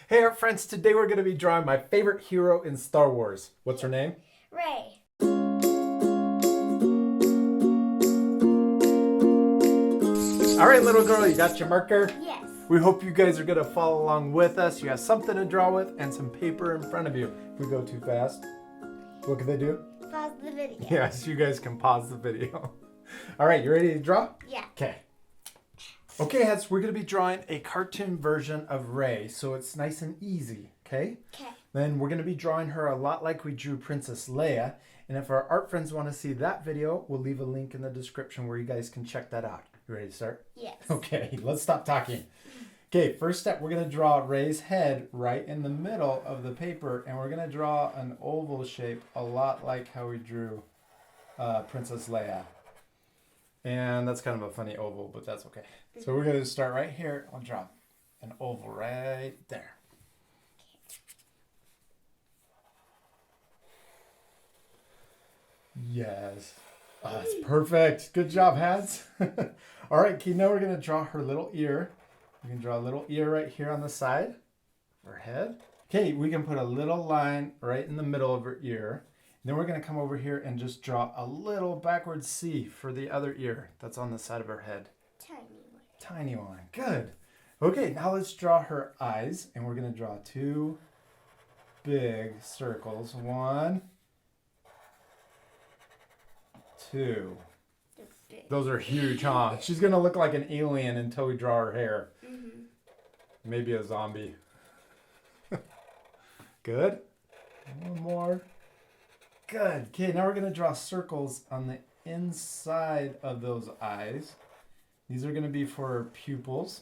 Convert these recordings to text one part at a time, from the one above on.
Hey, our friends, today we're going to be drawing my favorite hero in Star Wars. What's her name? Ray. All right, little girl, you got your marker? Yes. We hope you guys are going to follow along with us. You have something to draw with and some paper in front of you. If we go too fast, what can they do? Pause the video. Yes, you guys can pause the video. All right, you ready to draw? Yeah. Okay. Okay, Hats, we're going to be drawing a cartoon version of Rey, so it's nice and easy, okay? Okay. Then we're going to be drawing her a lot like we drew Princess Leia. And if our art friends want to see that video, we'll leave a link in the description where you guys can check that out. You ready to start? Yes. Okay, let's stop talking. Okay, first step, we're going to draw Rey's head right in the middle of the paper, and we're going to draw an oval shape a lot like how we drew Princess Leia. And that's kind of a funny oval, but that's okay. So we're going to start right here. I'll draw an oval right there. Yes. Oh, that's perfect. Good job, Hats. All right, Key, now we're going to draw her little ear. We can draw a little ear right here on the side of her head. Okay, we can put a little line right in the middle of her ear. Then we're going to come over here and just draw a little backward C for the other ear that's on the side of her head. Tiny one. Tiny one. Good. Okay, now let's draw her eyes. And we're going to draw two big circles. One, two. They're big. Those are huge, huh? She's going to look like an alien until we draw her hair. Mm-hmm. Maybe a zombie. Good. One more. Good. Okay, now we're going to draw circles on the inside of those eyes. These are going to be for pupils.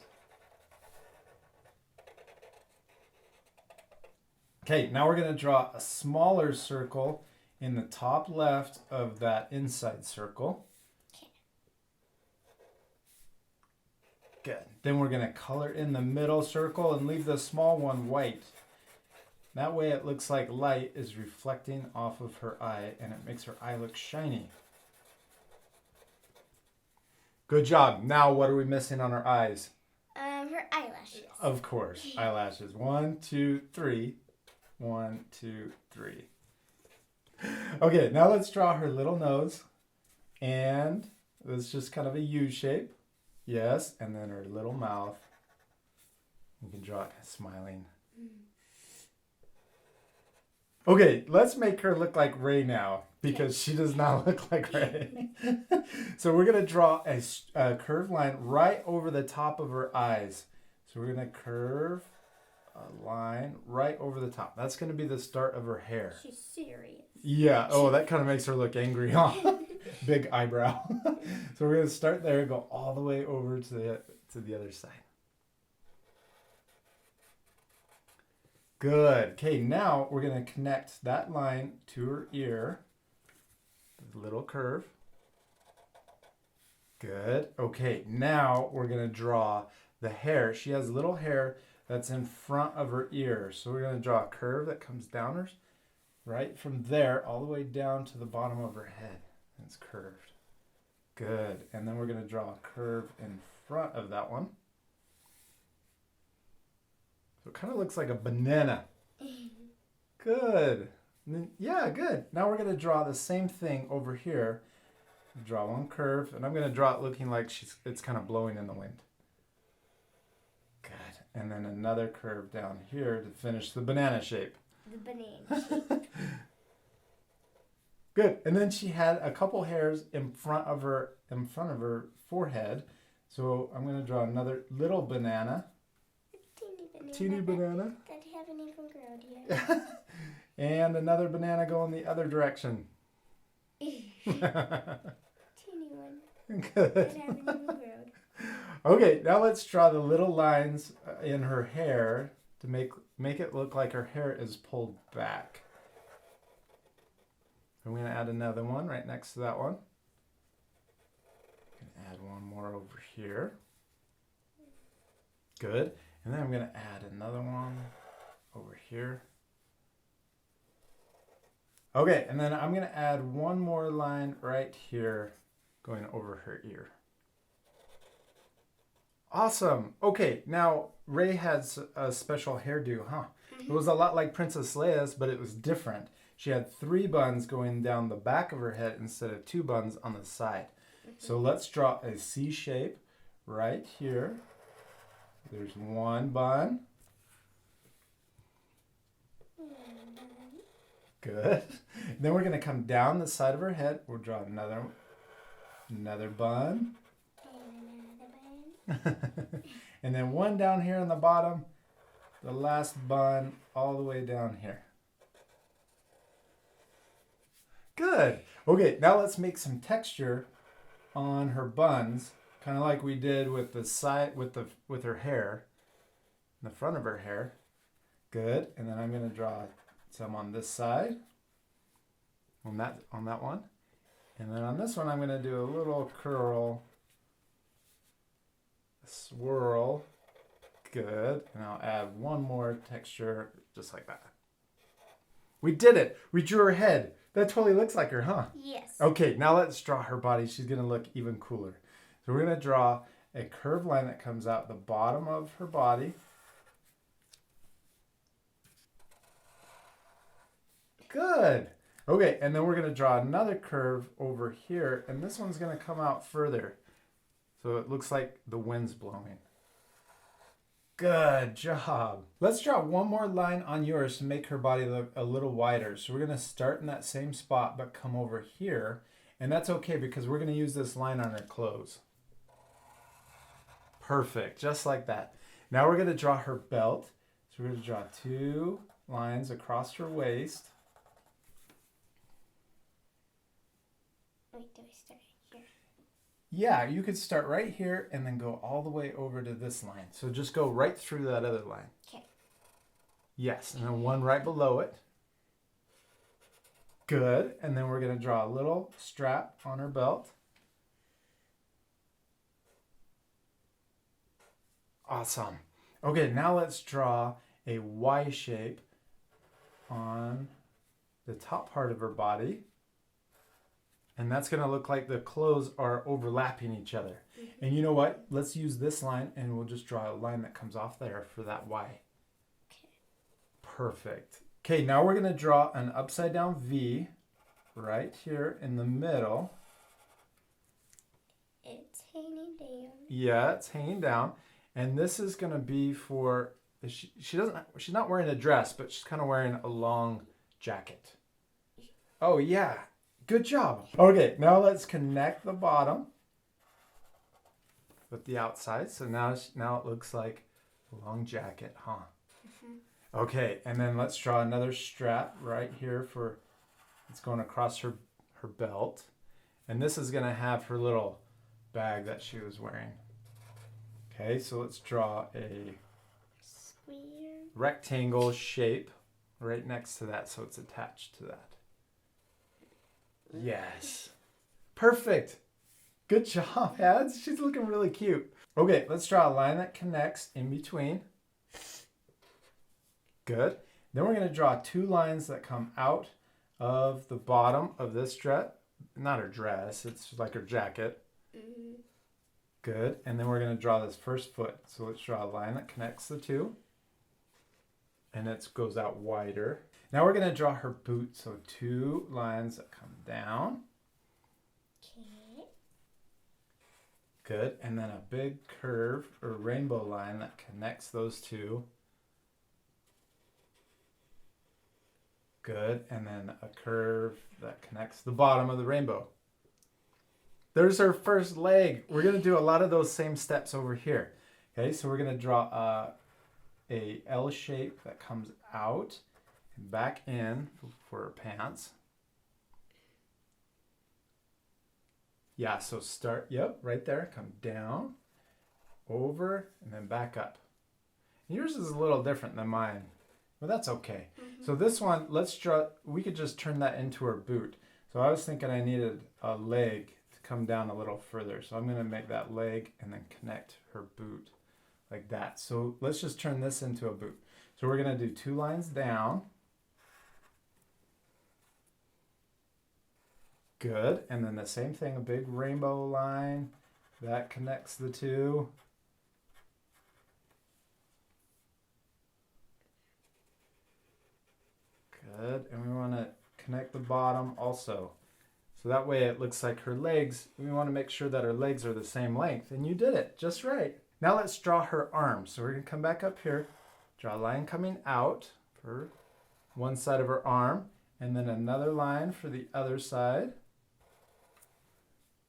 Okay, now we're going to draw a smaller circle in the top left of that inside circle. Okay. Good. Then we're going to color in the middle circle and leave the small one white. That way it looks like light is reflecting off of her eye and it makes her eye look shiny. Good job. Now what are we missing on her eyes? Her eyelashes. Of course, eyelashes. 1, 2, 3. 1, 2, 3. Okay, now let's draw her little nose. And it's just kind of a U shape. Yes, and then her little mouth. You can draw it smiling. Okay, let's make her look like Rey now because she does not look like Rey. So we're going to draw a curved line right over the top of her eyes. So we're going to curve a line right over the top. That's going to be the start of her hair. She's serious. Yeah. Oh, that kind of makes her look angry, huh? Big eyebrow. So we're going to start there and go all the way over to the other side. Good. Okay, now we're going to connect that line to her ear. The little curve. Good. Okay, now we're going to draw the hair. She has little hair that's in front of her ear. So we're going to draw a curve that comes downwards right from there all the way down to the bottom of her head. It's curved. Good. And then we're going to draw a curve in front of that one. So it kind of looks like a banana. Good. Yeah, good. Now we're going to draw the same thing over here. Draw one curve, and I'm going to draw it looking like it's kind of blowing in the wind. Good. And then another curve down here to finish the banana shape. The banana. Good. And then she had a couple hairs in front of her forehead. So I'm going to draw another little banana. Teeny banana. That haven't even grown yet. And another banana going the other direction. Teeny one. Good. That haven't even grown. Okay, now let's draw the little lines in her hair to make it look like her hair is pulled back. I'm going to add another one right next to that one. Add one more over here. Good. And then I'm going to add another one over here. Okay, and then I'm going to add one more line right here going over her ear. Awesome. Okay, now Ray has a special hairdo, huh? It was a lot like Princess Leia's, but it was different. She had 3 buns going down the back of her head instead of 2 buns on the side. So let's draw a C shape right here. There's 1 bun. Good. Then we're going to come down the side of her head. We'll draw another bun. And then 1 down here on the bottom. The last bun all the way down here. Good. Okay, now let's make some texture on her buns, kind of like we did with the side with her hair, in the front of her hair. Good. And then I'm going to draw some on this side, on that one, and then on this one I'm going to do a little curl, a swirl. Good. And I'll add 1 more texture, just like that. We did it. We drew her head. That totally looks like her, huh? Yes. Okay, now let's draw her body. She's going to look even cooler. So we're going to draw a curved line that comes out the bottom of her body. Good. Okay, and then we're going to draw another curve over here, and this one's going to come out further. So it looks like the wind's blowing. Good job. Let's draw 1 more line on yours to make her body look a little wider. So we're going to start in that same spot, but come over here. And that's okay because we're going to use this line on her clothes. Perfect, just like that. Now we're going to draw her belt. So we're going to draw 2 lines across her waist. Wait, do we start here? Yeah, you could start right here and then go all the way over to this line. So just go right through that other line. Okay. Yes, and then 1 right below it. Good. And then we're going to draw a little strap on her belt. Awesome. Okay, now let's draw a Y shape on the top part of her body. And that's going to look like the clothes are overlapping each other. And you know what? Let's use this line and we'll just draw a line that comes off there for that Y. Okay. Perfect. Okay, now we're going to draw an upside down V right here in the middle. It's hanging down. Yeah, it's hanging down. And this is going to be for, she's not wearing a dress, but she's kind of wearing a long jacket. Oh, yeah. Good job. Okay, now let's connect the bottom with the outside. So now it looks like a long jacket, huh? Okay, and then let's draw another strap right here for, it's going across her belt. And this is going to have her little bag that she was wearing. Okay, so let's draw a Square. rectangle shape right next to that so it's attached to that. Yes. Perfect. Good job, Hads. She's looking really cute. Okay, let's draw a line that connects in between. Good. Then we're going to draw 2 lines that come out of the bottom of this dress. Not her dress, it's like her jacket. Good. And then we're going to draw this first foot. So let's draw a line that connects the 2. And it goes out wider. Now we're going to draw her boot. So 2 lines that come down. Okay. Good. And then a big curve or rainbow line that connects those 2. Good. And then a curve that connects the bottom of the rainbow. There's her first leg. We're going to do a lot of those same steps over here. Okay, so we're going to draw a L shape that comes out and back in for her pants. Yeah, so start, yep, right there. Come down, over, and then back up. Yours is a little different than mine, but that's okay. So this one, let's draw, we could just turn that into her boot. So I was thinking I needed a leg to come down a little further. So I'm going to make that leg and then connect her boot like that. So let's just turn this into a boot. So we're going to do 2 lines down. Good. And then the same thing, a big rainbow line that connects the 2. connect the bottom also. So that way it looks like her legs, we want to make sure that her legs are the same length. And you did it just right. Now let's draw her arms. So we're going to come back up here, draw a line coming out for one side of her arm, and then another line for the other side.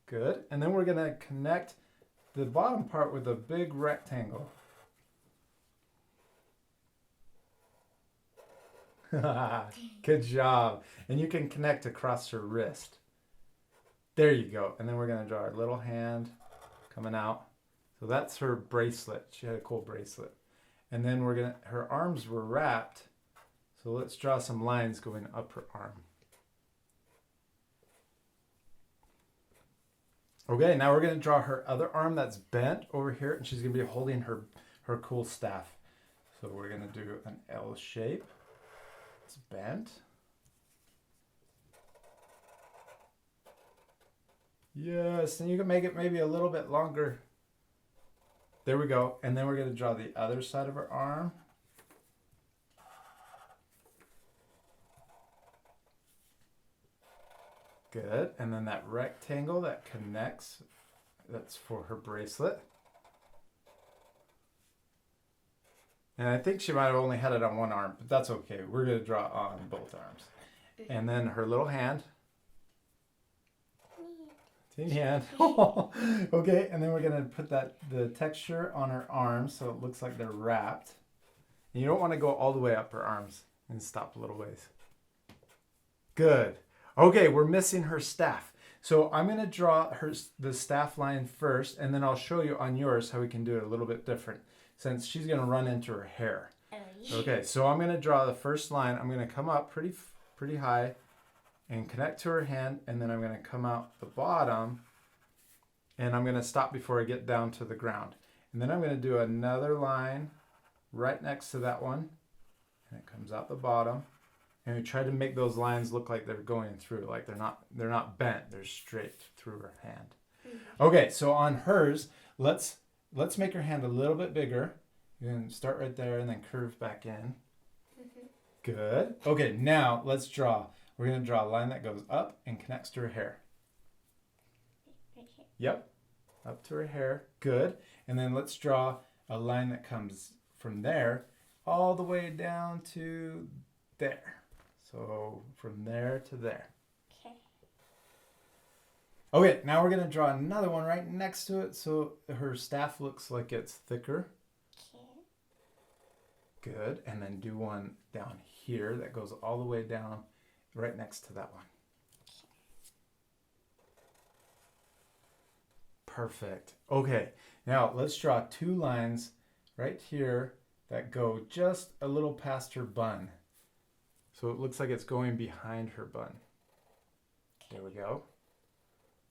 Good. And then we're going to connect the bottom part with a big rectangle. Good job. And you can connect across her wrist. There you go. And then we're going to draw her little hand coming out. So that's her bracelet. She had a cool bracelet. And then her arms were wrapped. So let's draw some lines going up her arm. Okay, now we're going to draw her other arm that's bent over here, and she's going to be holding her cool staff. So we're going to do an L shape. It's bent. Yes, and you can make it maybe a little bit longer. There we go. And then we're going to draw the other side of her arm. Good. And then that rectangle that connects, that's for her bracelet. And I think she might have only had it on one arm, but that's okay. We're going to draw on both arms. And then her little hand. Teeny hand. Okay, and then we're going to put the texture on her arms so it looks like they're wrapped. And you don't want to go all the way up her arms and stop a little ways. Good. Okay, we're missing her staff. So I'm going to draw the staff line first, and then I'll show you on yours how we can do it a little bit different, since she's going to run into her hair. Oh, yeah. Okay, so I'm going to draw the first line. I'm going to come up pretty high and connect to her hand, and then I'm going to come out the bottom, and I'm going to stop before I get down to the ground. And then I'm going to do another line right next to that one, and it comes out the bottom. And we try to make those lines look like they're going through, like they're not bent, they're straight through her hand. Okay, so on hers, let's make her hand a little bit bigger. You can start right there and then curve back in. Good. Okay, now let's draw. We're going to draw a line that goes up and connects to her hair. Right here. Yep, up to her hair. Good. And then let's draw a line that comes from there all the way down to there. So from there to there. Okay. Okay, now we're going to draw another one right next to it so her staff looks like it's thicker. Okay. Good. And then do one down here that goes all the way down right next to that one. Perfect. Okay, now let's draw two lines right here that go just a little past her bun. So it looks like it's going behind her bun. There we go.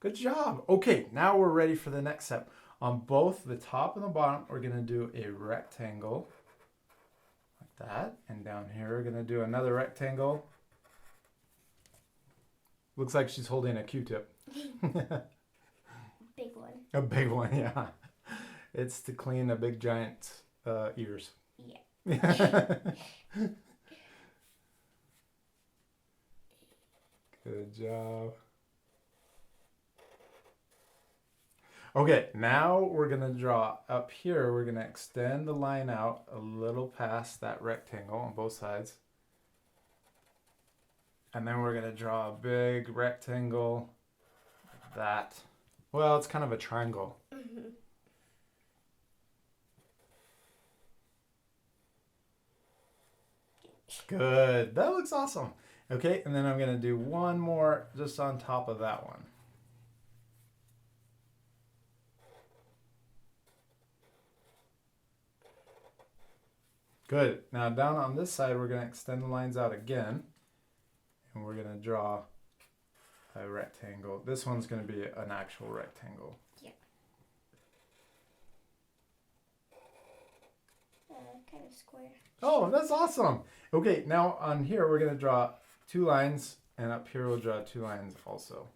Good job. Okay, now we're ready for the next step. On both the top and the bottom, we're going to do a rectangle like that. And down here, we're going to do another rectangle. Looks like she's holding a Q-tip. Big one. A big one, yeah. It's to clean a big giant ears. Yeah. Good job. Okay, now we're going to draw up here. We're going to extend the line out a little past that rectangle on both sides. And then we're going to draw a big rectangle like that. Well, it's kind of a triangle. Good. That looks awesome. Okay, and then I'm going to do one more just on top of that one. Good. Now down on this side, we're going to extend the lines out again. And we're going to draw a rectangle. This one's going to be an actual rectangle. Yeah. Kind of square. Oh, that's awesome. Okay, now on here, we're going to draw two lines, and up here we'll draw two lines also.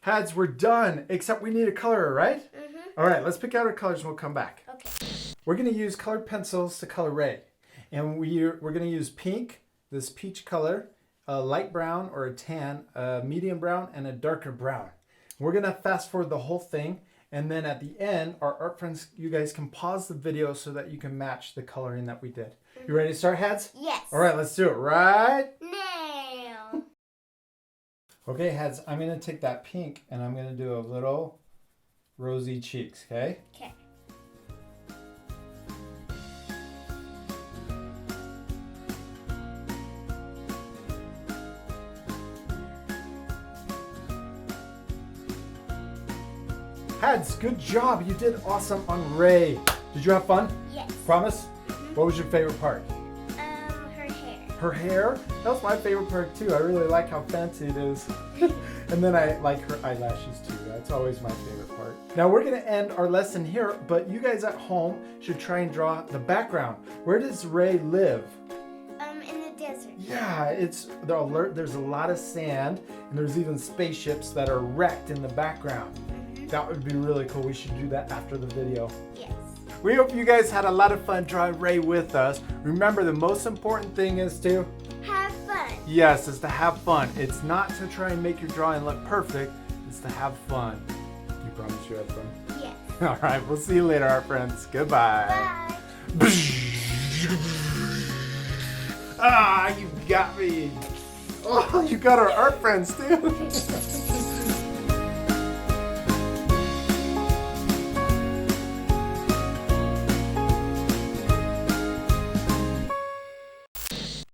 Hads, we're done, except we need a colorer, right? Mm-hmm. All right, let's pick out our colors and we'll come back. Okay. We're going to use colored pencils to color Ray. And we're going to use pink, this peach color, a light brown or a tan, a medium brown, and a darker brown. We're gonna fast forward the whole thing, and then at the end, our art friends, you guys can pause the video so that you can match the coloring that we did. You ready to start, Hads? Yes. All right, let's do it right Now. Okay, Hads, I'm gonna take that pink and I'm gonna do a little rosy cheeks, okay? Okay. Hads, good job. You did awesome on Ray. Did you have fun? Yes. Promise? What was your favorite part? Her hair. Her hair? That was my favorite part too. I really like how fancy it is. And then I like her eyelashes too. That's always my favorite part. Now we're gonna end our lesson here, but you guys at home should try and draw the background. Where does Ray live? In the desert. Yeah, there's a lot of sand, and there's even spaceships that are wrecked in the background. That would be really cool. We should do that after the video. Yes. We hope you guys had a lot of fun drawing Ray with us. Remember, the most important thing is to... Have fun. Yes, is to have fun. It's not to try and make your drawing look perfect. It's to have fun. You promise you have fun? Yes. All right, we'll see you later, our friends. Goodbye. Bye. Ah, you got me. Oh, you got our art friends too.